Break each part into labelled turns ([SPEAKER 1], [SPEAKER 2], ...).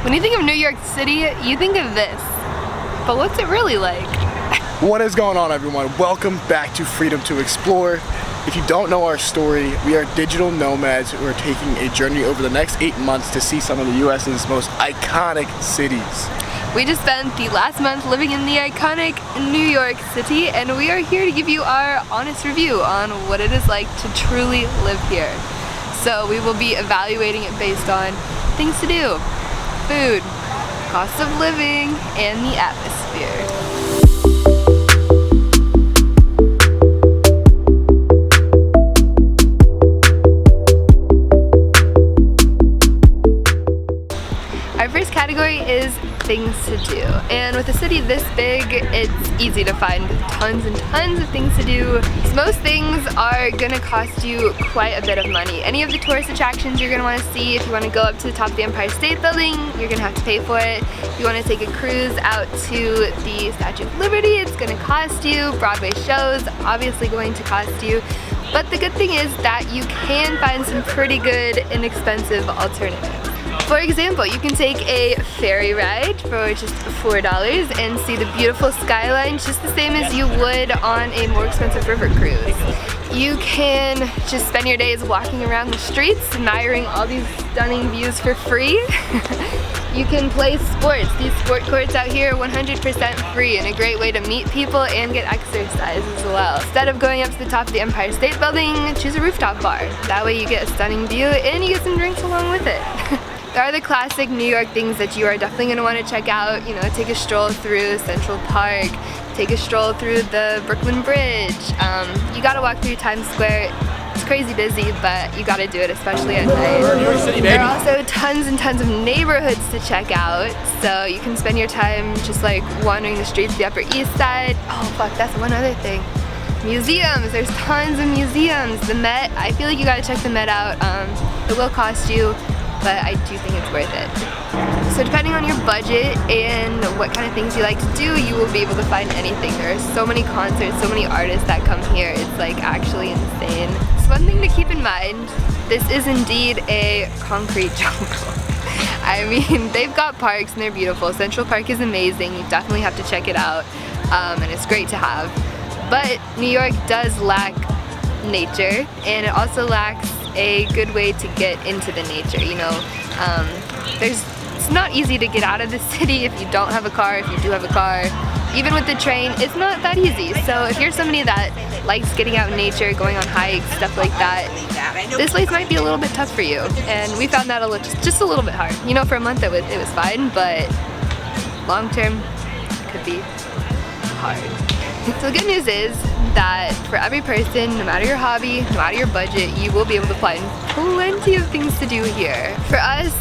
[SPEAKER 1] When you think of New York City, you think of this. But what's it really like?
[SPEAKER 2] What is going on, everyone? Welcome back to Freedom to Explore. If you don't know our story, we are digital nomads who are taking a journey over the next 8 months to see some of the US's most iconic cities.
[SPEAKER 1] We just spent the last month living in the iconic New York City, and we are here to give you our honest review on what it is like to truly live here. So we will be evaluating it based on things to do, food, cost of living, and the atmosphere. Our first category is things to do. And with a city this big, it's easy to find tons and tons of things to do. Most things are gonna cost you quite a bit of money. Any of the tourist attractions you're gonna wanna see, if you wanna go up to the top of the Empire State Building, you're gonna have to pay for it. If you wanna take a cruise out to the Statue of Liberty, it's gonna cost you. Broadway shows, obviously going to cost you. But the good thing is that you can find some pretty good, inexpensive alternatives. For example, you can take a ferry ride for just $4 and see the beautiful skyline just the same as you would on a more expensive river cruise. You can just spend your days walking around the streets, admiring all these stunning views for free. You can play sports. These sport courts out here are 100% free and a great way to meet people and get exercise as well. Instead of going up to the top of the Empire State Building, choose a rooftop bar. That way you get a stunning view and you get some drinks along with it. There are the classic New York things that you are definitely going to want to check out. You know, take a stroll through Central Park, take a stroll through the Brooklyn Bridge. You got to walk through Times Square. It's crazy busy, but you got to do it, especially at night. There are also tons and tons of neighborhoods to check out, so you can spend your time just like wandering the streets of the Upper East Side. Oh fuck, that's one other thing. Museums, there's tons of museums. The Met, I feel like you got to check the Met out. It will cost you, but I do think it's worth it. So depending on your budget and what kind of things you like to do, you will be able to find anything. There are so many concerts, so many artists that come here. It's like actually insane. So one thing to keep in mind, this is indeed a concrete jungle. I mean, they've got parks and they're beautiful. Central Park is amazing. You definitely have to check it out, and it's great to have. But New York does lack nature, and it also lacks a good way to get into the nature, you know. It's not easy to get out of the city if you don't have a car. If you do have a car, even with the train, it's not that easy. So if you're somebody that likes getting out in nature, going on hikes, stuff like that, this place might be a little bit tough for you. And we found that just a little bit hard. You know, for a month it was fine, but long term it could be hard. So the good news is that for every person, no matter your hobby, no matter your budget, you will be able to find plenty of things to do here. For us,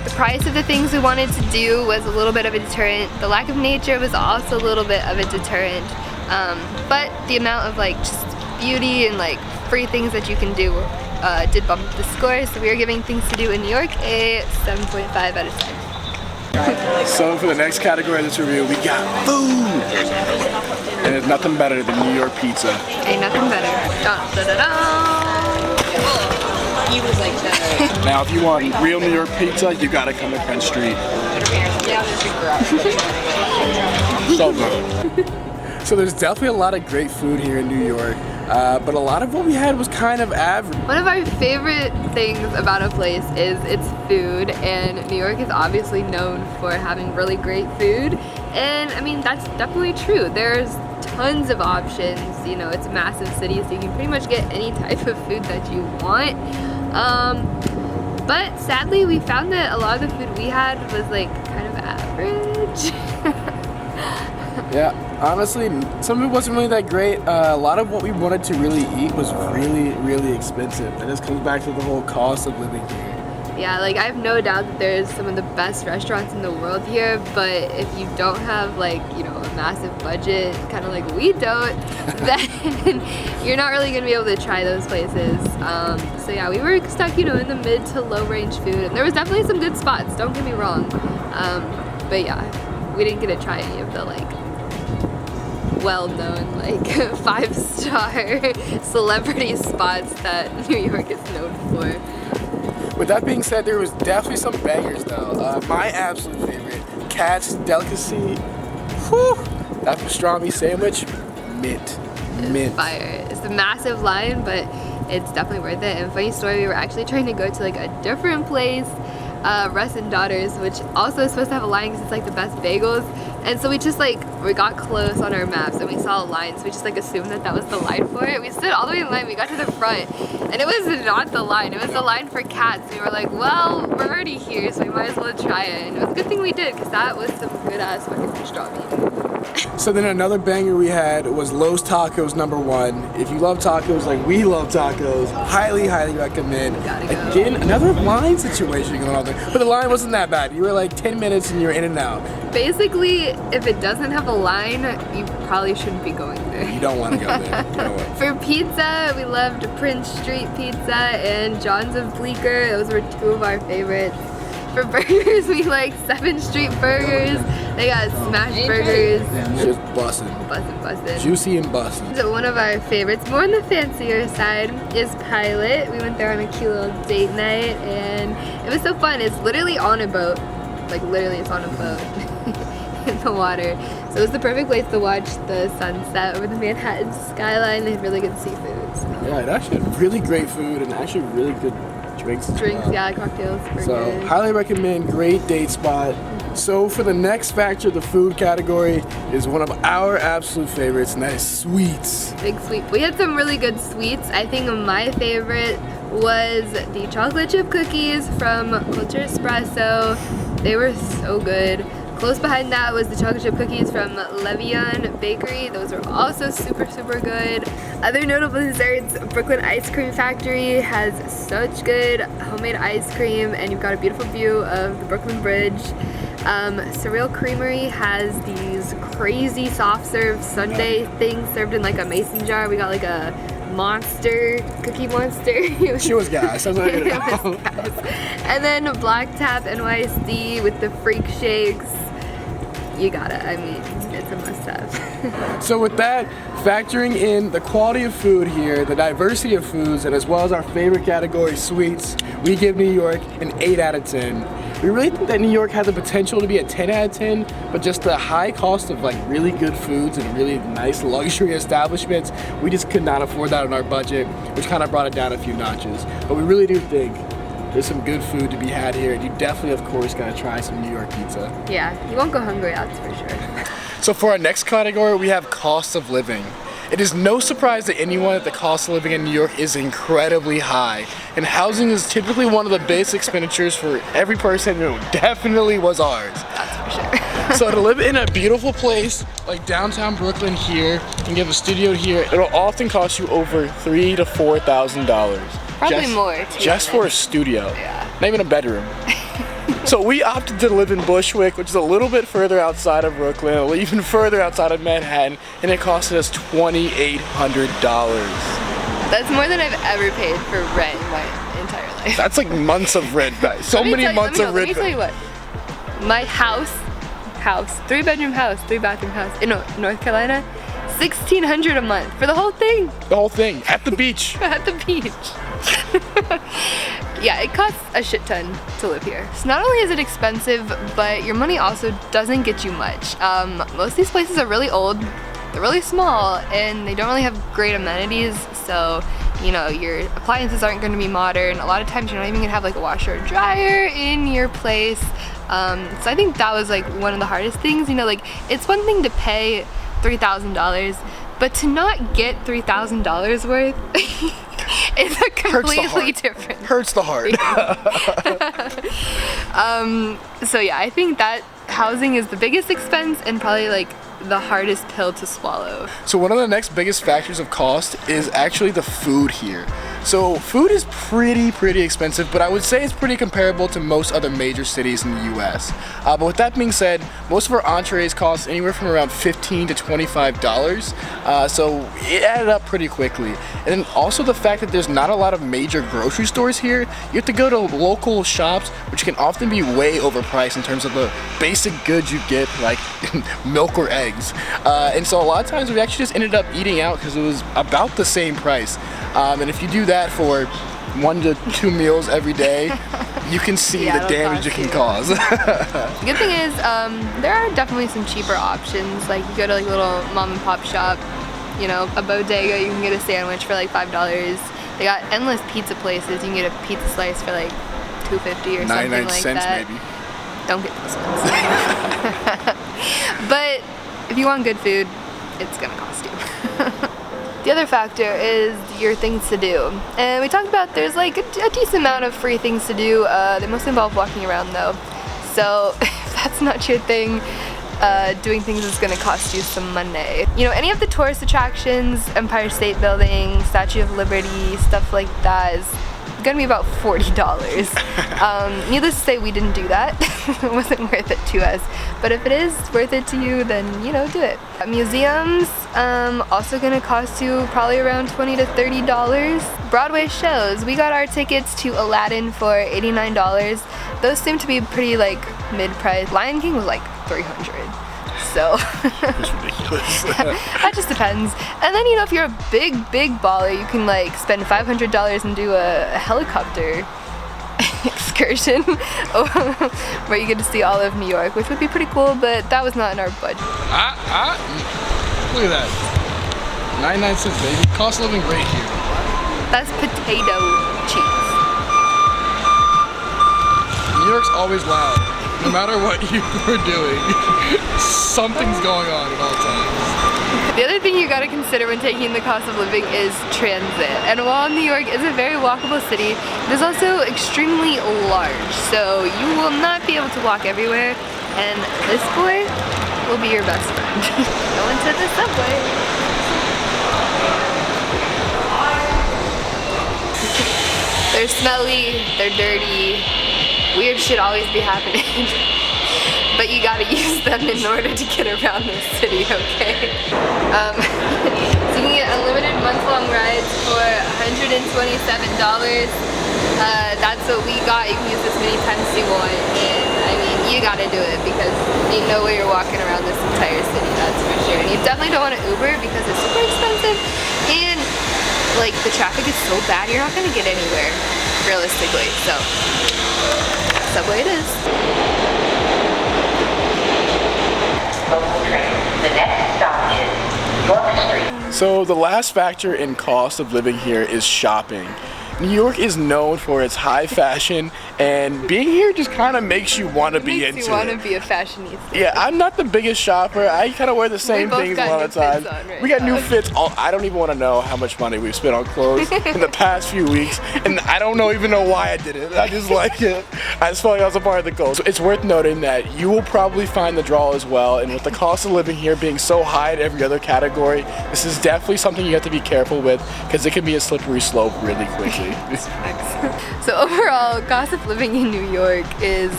[SPEAKER 1] the price of the things we wanted to do was a little bit of a deterrent. The lack of nature was also a little bit of a deterrent. But the amount of like just beauty and like free things that you can do did bump up the score. So we are giving things to do in New York a 7.5 out of 10.
[SPEAKER 2] So for the next category of this review, we got food! And there's nothing better than New York pizza.
[SPEAKER 1] Ain't nothing better. Dun, dun, dun, dun.
[SPEAKER 2] Now if you want real New York pizza, you gotta come to Penn Street. So good. So there's definitely a lot of great food here in New York, but a lot of what we had was kind of average.
[SPEAKER 1] One of our favorite things about a place is its food, and New York is obviously known for having really great food, and I mean that's definitely true. There's tons of options, you know, it's a massive city, so you can pretty much get any type of food that you want. But sadly we found that a lot of the food we had was like kind of average.
[SPEAKER 2] Yeah, honestly, some of it wasn't really that great. A lot of what we wanted to really eat was really, really expensive. And this comes back to the whole cost of living here.
[SPEAKER 1] Yeah, like I have no doubt that there's some of the best restaurants in the world here, but if you don't have like, you know, a massive budget, kind of like we don't, then you're not really gonna be able to try those places. So yeah, we were stuck, you know, in the mid to low range food, and there was definitely some good spots, don't get me wrong. But yeah, we didn't get to try any of the like well-known like 5-star celebrity spots that New York is known for.
[SPEAKER 2] With that being said, there was definitely some bangers though. My absolute favorite, Kat's Delicacy. Whew, that pastrami sandwich, mint.
[SPEAKER 1] Fire. It's a massive line, but it's definitely worth it. And funny story, we were actually trying to go to like a different place, Russ and Daughters, which also is supposed to have a line because it's like the best bagels. And so we got close on our maps and we saw a line, so we just like assumed that was the line for it. We stood all the way in line, we got to the front, and it was not the line, it was the line for Kat's. We were like, well, we're already here, so we might as well try it. And it was a good thing we did, because that was some good ass fucking pastrami.
[SPEAKER 2] So then another banger we had was Los Tacos #1. If you love tacos like we love tacos, highly recommend.
[SPEAKER 1] Gotta go.
[SPEAKER 2] Again, another line situation going on there. But the line wasn't that bad. You were like 10 minutes and you were in and out.
[SPEAKER 1] Basically, if it doesn't have a line, you probably shouldn't be going there.
[SPEAKER 2] You don't want to go there. You know what?
[SPEAKER 1] For pizza, we loved Prince Street Pizza and John's of Bleecker. Those were two of our favorites. For burgers, we like 7th Street Burgers. They got smash burgers.
[SPEAKER 2] Just bussin'.
[SPEAKER 1] Bussin'.
[SPEAKER 2] Juicy and bussin'.
[SPEAKER 1] So one of our favorites, more on the fancier side, is Pilot. We went there on a cute little date night and it was so fun. It's literally on a boat. Like literally it's on a boat in the water. So it was the perfect place to watch the sunset over the Manhattan skyline. They had really good seafood. So.
[SPEAKER 2] Yeah, it actually had really great food and actually really good drinks.
[SPEAKER 1] Yeah, cocktails.
[SPEAKER 2] So
[SPEAKER 1] Good.
[SPEAKER 2] highly recommend, great date spot. So for the next factor, the food category is one of our absolute favorites, and that is sweets.
[SPEAKER 1] Big sweet. We had some really good sweets. I think my favorite was the chocolate chip cookies from Culture Espresso. They were so good. Close behind that was the chocolate chip cookies from Levian Bakery. Those were also super good. Other notable desserts, Brooklyn Ice Cream Factory has such good homemade ice cream, and you've got a beautiful view of the Brooklyn Bridge. Surreal Creamery has these crazy soft serve sundae things served in like a mason jar. We got like a cookie monster.
[SPEAKER 2] She was gas. I was like,
[SPEAKER 1] and then Black Tap NYSD with the freak shakes. You got it. I mean, it's a must-have.
[SPEAKER 2] So with that, factoring in the quality of food here, the diversity of foods, and as well as our favorite category, sweets, we give New York an 8 out of 10. We really think that New York has the potential to be a 10 out of 10, but just the high cost of like really good foods and really nice luxury establishments, we just could not afford that on our budget, which kind of brought it down a few notches. But we really do think there's some good food to be had here, and you definitely, of course, gotta try some New York pizza.
[SPEAKER 1] Yeah, you won't go hungry, that's for sure.
[SPEAKER 2] So for our next category, we have cost of living. It is no surprise to anyone that the cost of living in New York is incredibly high, and housing is typically one of the biggest expenditures for every person, who definitely was ours.
[SPEAKER 1] That's for sure.
[SPEAKER 2] So to live in a beautiful place like downtown Brooklyn here, and get a studio here, it'll often cost you over $3,000 to $4,000.
[SPEAKER 1] Probably more, too.
[SPEAKER 2] Just for a studio.
[SPEAKER 1] Yeah.
[SPEAKER 2] Not even a bedroom. So we opted to live in Bushwick, which is a little bit further outside of Brooklyn, even further outside of Manhattan, and it costed us $2,800.
[SPEAKER 1] That's more than I've ever paid for rent in my entire life.
[SPEAKER 2] That's like months of rent, guys. So many months of rent.
[SPEAKER 1] Let me tell you what. My house, 3-bedroom house, 3-bathroom house in North Carolina, $1,600 a month for the whole thing.
[SPEAKER 2] The whole thing at the beach.
[SPEAKER 1] At the beach. Yeah, it costs a shit ton to live here. So not only is it expensive, but your money also doesn't get you much. Most of these places are really old, they're really small, and they don't really have great amenities, so you know, your appliances aren't going to be modern. A lot of times you're not even going to have like a washer or dryer in your place. So I think that was like one of the hardest things. You know, like it's one thing to pay $3,000, but to not get $3,000 worth is a completely different.
[SPEAKER 2] Hurts the heart.
[SPEAKER 1] So yeah, I think that housing is the biggest expense and probably like the hardest pill to swallow.
[SPEAKER 2] So one of the next biggest factors of cost is actually the food here. So food is pretty expensive, but I would say it's pretty comparable to most other major cities in the US. But with that being said, most of our entrees cost anywhere from around $15 to $25. So it added up pretty quickly. And then also the fact that there's not a lot of major grocery stores here, you have to go to local shops, which can often be way overpriced in terms of the basic goods you get, like milk or eggs. And so a lot of times we actually just ended up eating out because it was about the same price. And if you do that for 1 to 2 meals every day, you can see the damage it can cause.
[SPEAKER 1] The good thing is, there are definitely some cheaper options. Like you go to like a little mom and pop shop, you know, a bodega, you can get a sandwich for like $5. They got endless pizza places. You can get a pizza slice for like $2.50 or something like
[SPEAKER 2] cents
[SPEAKER 1] that.
[SPEAKER 2] maybe.
[SPEAKER 1] Don't get those ones. But if you want good food, it's gonna cost you. The other factor is your things to do. And we talked about there's like a decent amount of free things to do. They mostly involve walking around though. So if that's not your thing, doing things is gonna cost you some money. You know, any of the tourist attractions, Empire State Building, Statue of Liberty, stuff like that is gonna be about $40. Needless to say, we didn't do that. It wasn't worth it to us. But if it is worth it to you, then, you know, do it. Museums, also gonna cost you probably around $20 to $30. Broadway shows, we got our tickets to Aladdin for $89. Those seem to be pretty like mid-price. Lion King was like $300. So
[SPEAKER 2] It's ridiculous.
[SPEAKER 1] that just depends. And then, you know, if you're a big baller, you can like spend $500 and do a helicopter excursion where you get to see all of New York, which would be pretty cool, but that was not in our budget.
[SPEAKER 2] Look at that. 99 cents, baby. Cost of living right here.
[SPEAKER 1] That's potato cheese.
[SPEAKER 2] New York's always loud. No matter what you were doing, something's going on at all times.
[SPEAKER 1] The other thing you gotta consider when taking the cost of living is transit. And while New York is a very walkable city, it is also extremely large. So you will not be able to walk everywhere. And this boy will be your best friend. Go into the subway. They're smelly, they're dirty. Weird shit always be happening. But you gotta use them in order to get around this city, okay? So you can get unlimited month-long rides for $127. That's what we got. You can use as many times as you want. And I mean, you gotta do it because ain't no way you're walking around this entire city, that's for sure. And you definitely don't want to Uber because it's super expensive. And like the traffic is so bad, you're not gonna get anywhere, realistically. So, subway it is.
[SPEAKER 3] The next stop is York Street.
[SPEAKER 2] So the last factor in cost of living here is shopping. New York is known for its high fashion, and being here just kind of makes you want to be into it.
[SPEAKER 1] Makes you want to be a fashionista.
[SPEAKER 2] Yeah, I'm not the biggest shopper. I kind of wear the same things a lot of times. We got new fits. I don't even want to know how much money we've spent on clothes in the past few weeks, and I don't even know why I did it. I just like it. I just felt like I was a part of the goal. So it's worth noting that you will probably find the draw as well, and with the cost of living here being so high in every other category, this is definitely something you have to be careful with because it can be a slippery slope really quickly.
[SPEAKER 1] So overall, cost of living in New York is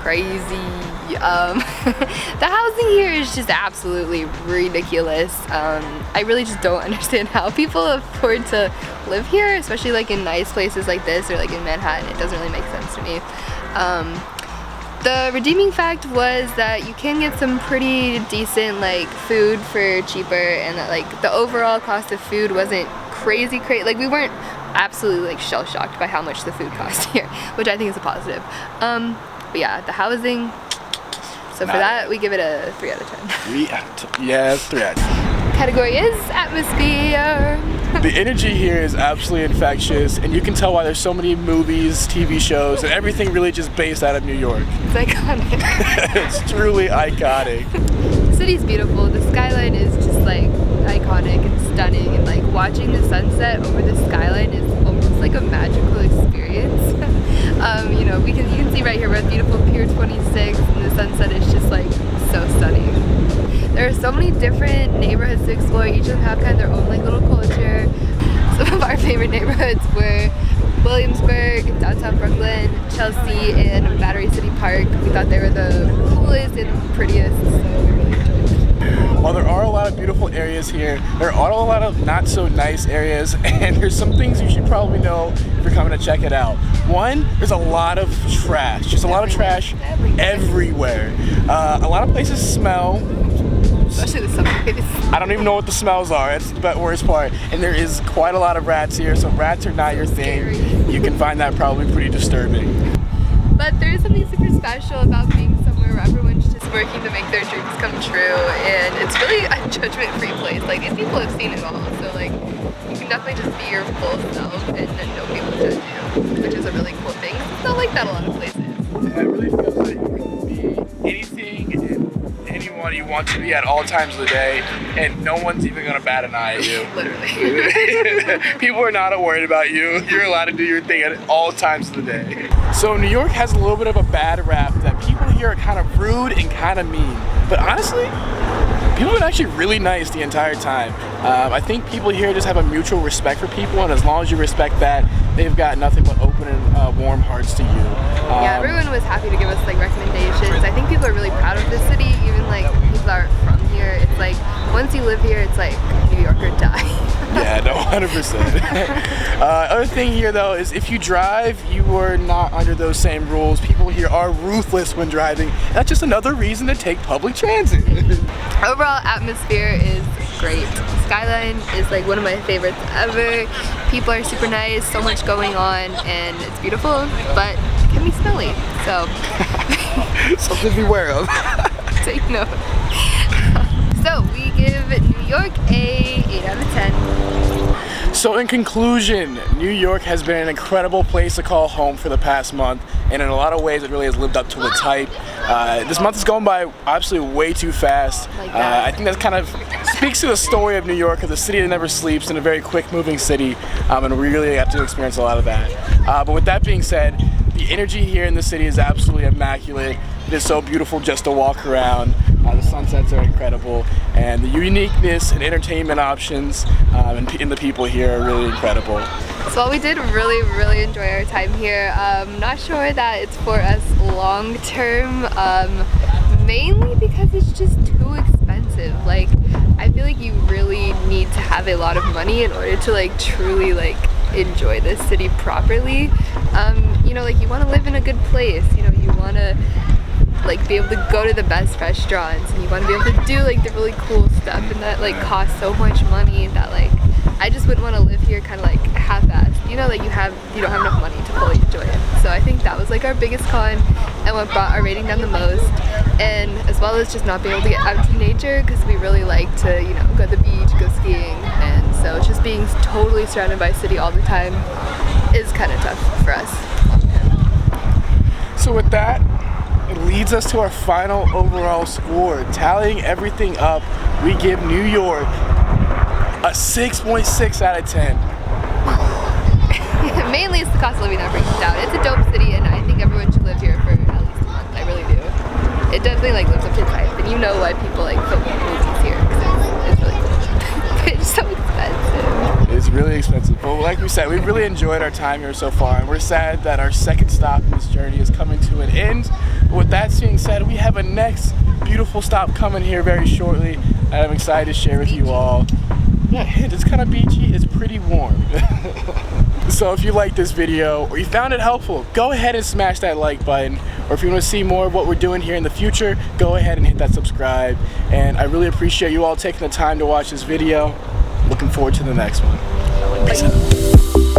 [SPEAKER 1] crazy. The housing here is just absolutely ridiculous. I really just don't understand how people afford to live here, especially like in nice places like this or like in Manhattan. It doesn't really make sense to me. The redeeming fact was that you can get some pretty decent like food for cheaper, and that like the overall cost of food wasn't crazy. Like we weren't absolutely like shell shocked by how much the food cost here, which I think is a positive. But yeah, the housing. So for that, we give it a 3 out of 10.
[SPEAKER 2] Yeah, 3 out of 10.
[SPEAKER 1] Category is atmosphere.
[SPEAKER 2] The energy here is absolutely infectious, and you can tell why there's so many movies, TV shows, and everything really just based out of New York.
[SPEAKER 1] It's iconic.
[SPEAKER 2] It's truly iconic.
[SPEAKER 1] The city's beautiful. The skyline is just like iconic and stunning, and like watching the sunset over the skyline is almost like a magical experience. You know, you can see right here we're at beautiful Pier 26, and the sunset is just like so stunning. There are so many different neighborhoods to explore. Each of them have kind of their own like little culture. Some of our favorite neighborhoods were Williamsburg, downtown Brooklyn, Chelsea, and Battery City Park. We thought they were the coolest and prettiest, so we really enjoyed them.
[SPEAKER 2] While there are a lot of beautiful areas here, there are a lot of not so nice areas, and there's some things you should probably know if you're coming to check it out. One, there's a lot of trash. Just a lot of trash everywhere. A lot of places smell.
[SPEAKER 1] especially the summer days.
[SPEAKER 2] I don't even know what the smells are. That's the worst part. And there is quite a lot of rats here, so rats are not your thing.
[SPEAKER 1] Scary.
[SPEAKER 2] You can find that probably pretty disturbing.
[SPEAKER 1] But there is something super special about being somewhere where everyone's just working to make their dreams come true, and it's really a judgment-free place. Like, these people have seen it all, so like, you can definitely just be your full self and nobody will judge you, which is a really cool thing. It's not like that a lot of places.
[SPEAKER 2] Yeah, it really feels like you can be anything and anyone you want to be at all times of the day, and no one's even gonna bat an eye at you.
[SPEAKER 1] Literally.
[SPEAKER 2] People are not worried about you. You're allowed to do your thing at all times of the day. So New York has a little bit of a bad rap that people here are kind of rude and kind of mean. But honestly, people have been actually really nice the entire time. I think people here just have a mutual respect for people, and as long as you respect that, they've got nothing but open and warm hearts to you.
[SPEAKER 1] Yeah, everyone was happy to give us like recommendations. I think people are really proud of the city, even like people that aren't from here. It's like, once you live here, it's like New York or die.
[SPEAKER 2] Yeah, no, 100%. Other thing here though is if you drive, you are not under those same rules. People here are ruthless when driving. That's just another reason to take public transit.
[SPEAKER 1] Overall atmosphere is great. Skyline is like one of my favorites ever. People are super nice, so much going on, and it's beautiful, but it can be smelly, so
[SPEAKER 2] something to be aware of.
[SPEAKER 1] Take note. So we give New York a 8 out of 10.
[SPEAKER 2] So in conclusion, New York has been an incredible place to call home for the past month, and in a lot of ways it really has lived up to its hype. This month is going by absolutely way too fast. I think that kind of speaks to the story of New York, of the city that never sleeps, and a very quick moving city, and we really got to experience a lot of that. But with that being said, the energy here in the city is absolutely immaculate. It is so beautiful just to walk around. The sunsets are incredible, and the uniqueness and entertainment options and the people here are really incredible.
[SPEAKER 1] So we did really enjoy our time here. Not sure that it's for us long term, mainly because it's just too expensive. Like, I feel like you really need to have a lot of money in order to like truly like enjoy this city properly. You know, like you want to live in a good place, you know, you want to like be able to go to the best restaurants, and you want to be able to do like the really cool stuff, and that like costs so much money that like I just wouldn't want to live here kind of like half-assed, you know, like you don't have enough money to fully enjoy it. So I think that was like our biggest con and what brought our rating down the most, and as well as just not being able to get out to nature, because we really like to, you know, go to the beach, go skiing, and so just being totally surrounded by city all the time is kind of tough for us.
[SPEAKER 2] So with that, it leads us to our final overall score. Tallying everything up, we give New York a 6.6 out of 10.
[SPEAKER 1] Mainly it's the cost of living that brings it down. It's a dope city, and I think everyone should live here for at least a month. I really do. It definitely like lives up to its hype, and you know why people like film movies here, because it's really cool. But it's so expensive.
[SPEAKER 2] It's really expensive, but like we said, we've really enjoyed our time here so far, and we're sad that our second stop in this journey is coming to an end. But with that being said, we have a next beautiful stop coming here very shortly, and I'm excited to share with you all. Yeah, it's kind of beachy, it's pretty warm. So if you liked this video or you found it helpful, go ahead and smash that like button. Or if you want to see more of what we're doing here in the future, go ahead and hit that subscribe. And I really appreciate you all taking the time to watch this video. Looking forward to the next one. Peace out.